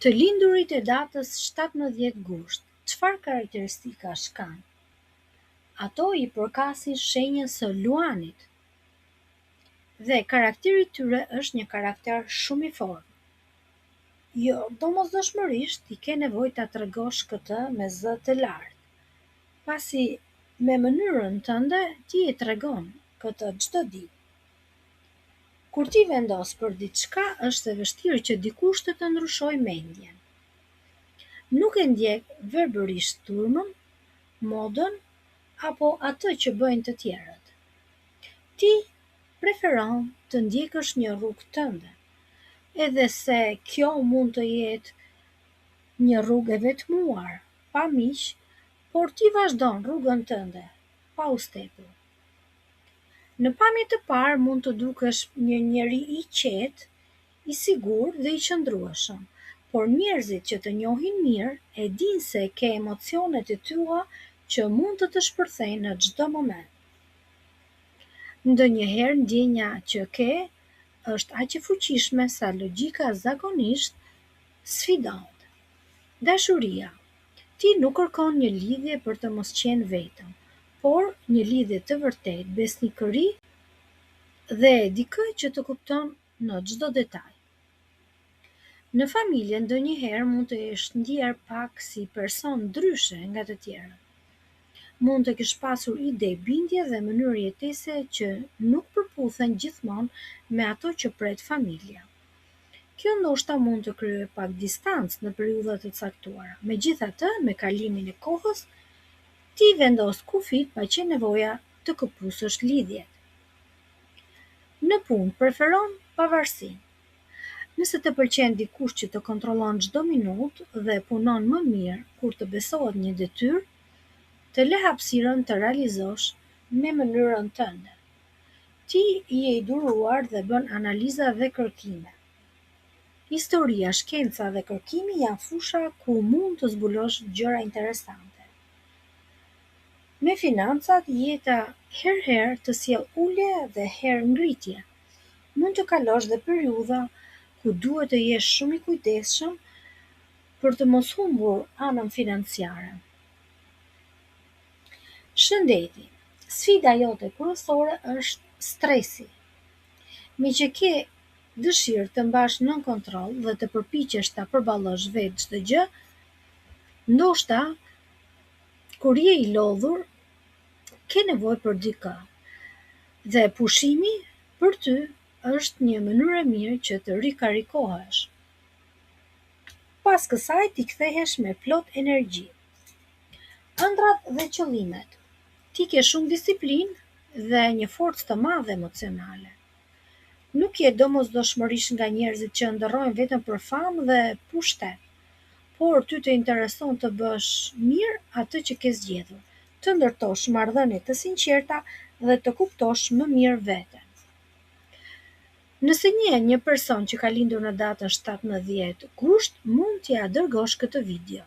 Të lindurit e datës 17 gusht, çfarë karakteristikash kanë? Ato i përkasin shenjës së luanit. Dhe karakteri i tyre është një karakter shumë i fortë. Jo, domosdoshmërisht i ke nevojë ta tregosh këtë me zë të lartë, pasi me mënyrën tënde ti e tregon këtë çdo ditë. Kur ti vendos për diçka, është e vështirë që dikush të të ndryshojë mendjen. Nuk e ndjek verbërisht turmën, modën apo atë që bëjnë të tjerët. Ti preferon të ndjekësh një rrugë tënde, edhe se kjo mund të jetë një rrugë e vetmuar, pa miq, por ti vazhdon rrugën tënde, pa u stepur. Në pamje të parë mund të dukesh një njeri i qetë, i sigurt dhe i qëndrueshëm, por njerëzit që të njohin mirë e dinë se ke emocionet e tua që mund të të shpërthejnë në çdo moment. Ndonjëherë ndjenja që ke është aq e fuqishme sa logjika zakonisht sfidonte. Dashuria. Ti nuk kërkon një lidhje për të mos qenë vetëm, por një lidhje të vërtetë, besnikëri dhe dikë që të kupton në çdo detaj. Në familje ndonjëherë mund të jesh ndjer pak si person ndryshe nga të tjerët. Mund të kesh pasur ide, bindje dhe mënyrë jetese që nuk përputhen gjithmonë me ato që pret familja. Kjo ndoshta mund të krijojë pak distancë në periudha të caktuara. Megjithatë, me kalimin e kohës, ti vendos kufit pa që nevoja të këpusësh lidhjet. Në punë preferon pavarësinë. Nëse të pëlqen dikush që të kontrollon çdo minutë dhe punon më mirë kur të besohet një detyrë, të le hapësirën të realizosh me mënyrën tënde. Ti je i duruar dhe bën analiza dhe kërkime. Historia, shkenca dhe kërkimi janë fusha ku mund të zbulosh gjëra interesante. Me financat, jeta herëherë të sjell ulje dhe herë ngritje. Mund të kalosh dhe periudha ku duhet të jesh shumë i kujdesshëm për të mos humbur anën financiare. Shëndeti. Sfida jote kryesore është stresi. Me që ke dëshirë të mbash nën kontroll dhe të përpiqesh ta përballosh vetë çdo gjë, ndoshta kur je i lodhur, ke nevojë për dikë. Dhe pushimi për ty është një mënyrë e mirë që të rikarikohesh. Pas kësaj ti kthehesh me plot energji. Ëndrat dhe qëllimet. Ti ke shumë disiplinë dhe një forcë të madhe emocionale. Nuk je domosdoshmërisht nga njerëzit që ndërrojnë vetëm për famë dhe pushtet, por ty të intereson të bësh mirë atë që ke zgjedhur, të ndërtosh marrëdhënie të sinqerta dhe të kuptosh më mirë veten. Nëse njeh një person që ka lindur në datën 17 gusht, mund t'ia dërgosh këtë video.